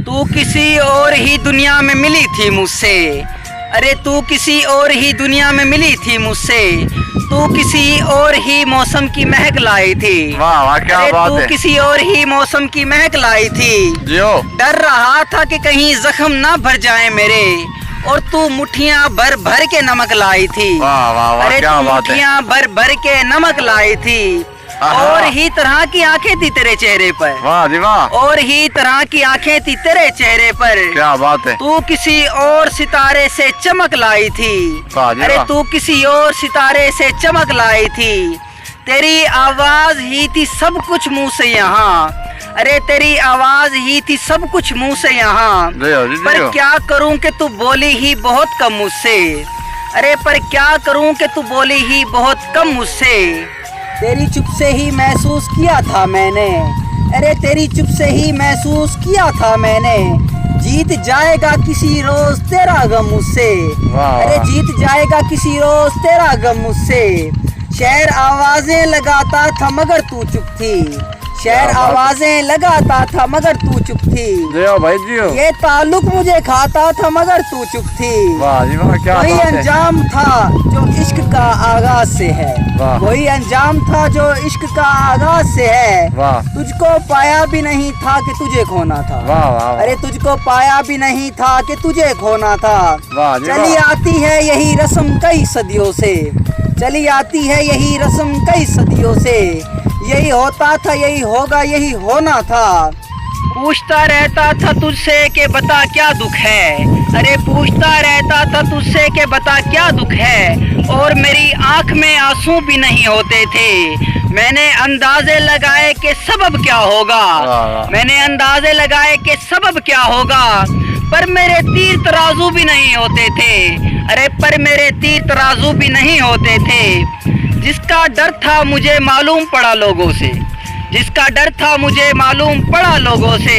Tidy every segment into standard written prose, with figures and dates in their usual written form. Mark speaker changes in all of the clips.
Speaker 1: तू किसी और ही दुनिया में मिली थी मुझसे, अरे तू किसी और ही दुनिया में मिली थी मुझसे, तू किसी और ही मौसम की महक लाई थी।
Speaker 2: वाह वाह क्या
Speaker 1: अरे
Speaker 2: बात
Speaker 1: तू
Speaker 2: है।
Speaker 1: किसी और ही मौसम की महक लाई थी।
Speaker 2: जियो
Speaker 1: डर रहा था कि कहीं जख्म ना भर जाए मेरे, और तू मुट्ठियां भर भर के नमक लाई थी।
Speaker 2: वाह वाह वाह
Speaker 1: अरे
Speaker 2: क्या
Speaker 1: तू
Speaker 2: बात है।
Speaker 1: मुट्ठियां भर भर के नमक लाई थी।
Speaker 2: आहा।
Speaker 1: और ही तरह की आंखें थी तेरे चेहरे पर,
Speaker 2: वाह जी वाह
Speaker 1: और ही तरह की आंखें थी तेरे चेहरे पर।
Speaker 2: क्या बात है।
Speaker 1: तू किसी और सितारे से चमक लाई थी।
Speaker 2: वाह जी
Speaker 1: अरे
Speaker 2: वाह।
Speaker 1: तू किसी और सितारे से चमक लाई थी। तेरी आवाज ही थी सब कुछ मुंह से यहाँ, अरे तेरी आवाज ही थी सब कुछ मुंह से यहाँ।
Speaker 2: जियो जी
Speaker 1: पर
Speaker 2: जियो।
Speaker 1: क्या करूं कि तू बोली ही बहुत कम मुझसे, अरे पर क्या करूं कि तू बोली ही बहुत कम मुझसे। तेरी चुप से ही महसूस किया था मैंने, अरे तेरी चुप से ही महसूस किया था मैंने। जीत जाएगा किसी रोज तेरा गम मुझसे,
Speaker 2: वाह,
Speaker 1: अरे
Speaker 2: वाह।
Speaker 1: जीत जाएगा किसी रोज तेरा गम मुझसे। शहर आवाजें लगाता था मगर तू चुप थी, शहर
Speaker 2: क्या बात।
Speaker 1: आवाजें लगाता था मगर तू चुप थी।
Speaker 2: जियो भाई जियो।
Speaker 1: ये ताल्लुक मुझे खाता था मगर तू चुप थी।
Speaker 2: वाह जी वाह क्या
Speaker 1: वही
Speaker 2: बात है।
Speaker 1: अंजाम था जो इश्क का आगाज से है,
Speaker 2: वाह।
Speaker 1: वही अंजाम था जो इश्क का आगाज से है।
Speaker 2: वाह
Speaker 1: तुझको पाया भी नहीं था कि तुझे खोना था,
Speaker 2: वाह वाह वाह।
Speaker 1: अरे तुझको पाया भी नहीं था कि तुझे खोना था।
Speaker 2: वाह जी
Speaker 1: चली
Speaker 2: वाह।
Speaker 1: आती है यही रस्म कई सदियों से, चली आती है यही रस्म कई सदियों से। यही होता था यही होगा यही होना था। पूछता रहता था तुझसे कि बता क्या दुख है, अरे पूछता रहता था तुझसे कि बता क्या दुख है। और मेरी आंख में आंसू भी नहीं होते थे। मैंने अंदाजे लगाए कि सबब क्या होगा,
Speaker 2: वाह, वाह।
Speaker 1: मैंने अंदाजे लगाए कि सबब क्या होगा। पर मेरे तीर तराजू भी नहीं होते थे, अरे पर मेरे तीर तराजू भी नहीं होते थे। जिसका डर था मुझे मालूम पड़ा लोगों से, जिसका डर था मुझे मालूम पड़ा लोगों से।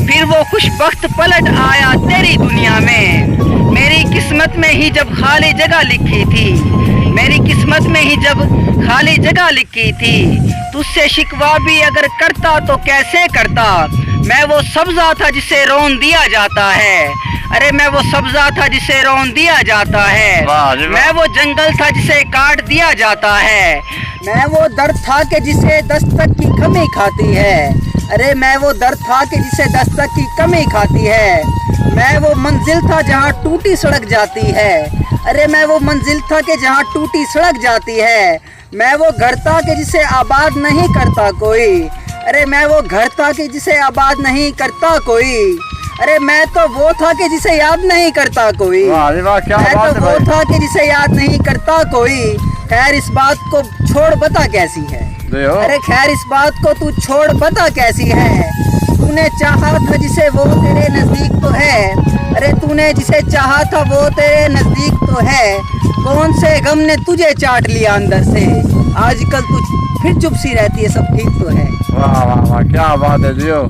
Speaker 1: फिर वो खुशबख्त पलट आया तेरी दुनिया में। मेरी किस्मत में ही जब खाली जगह लिखी थी, मेरी किस्मत में ही जब खाली जगह लिखी थी। तुझसे शिकवा भी अगर करता तो कैसे करता। मैं वो सब्जा था जिसे रौन दिया जाता है, अरे मैं वो सब्जा था जिसे रौन दिया जाता है।
Speaker 2: वाह जी वाह।
Speaker 1: मैं वो जंगल था जिसे काट दिया जाता है। मैं वो दर्द था कि जिसे दस्तक की कमी खाती है, अरे मैं वो दर्द था कि जिसे दस्तक की कमी खाती है। मैं वो मंजिल था जहाँ टूटी सड़क जाती है, अरे मैं वो मंजिल था कि जहाँ टूटी सड़क जाती है। मैं वो घर था कि जिसे आबाद नहीं करता कोई, अरे मैं वो घर था कि जिसे आबाद नहीं करता कोई। अरे मैं तो वो था कि जिसे याद नहीं करता कोई,
Speaker 2: वाह जी वाह क्या
Speaker 1: मैं
Speaker 2: बात
Speaker 1: तो
Speaker 2: है
Speaker 1: वो
Speaker 2: भाई।
Speaker 1: था कि जिसे याद नहीं करता कोई। खैर इस बात को छोड़ बता कैसी है,
Speaker 2: जियो।
Speaker 1: अरे खैर इस बात को तू छोड़ बता कैसी है। तूने चाहा था जिसे वो तेरे नजदीक तो है, अरे तूने जिसे चाहा था वो तेरे नजदीक तो है। कौन से गम ने तुझे चाट लिया अंदर से, आजकल तू फिर चुप सी रहती है सब ठीक तो है।
Speaker 2: वाह वाह वाह क्या बात है जियो।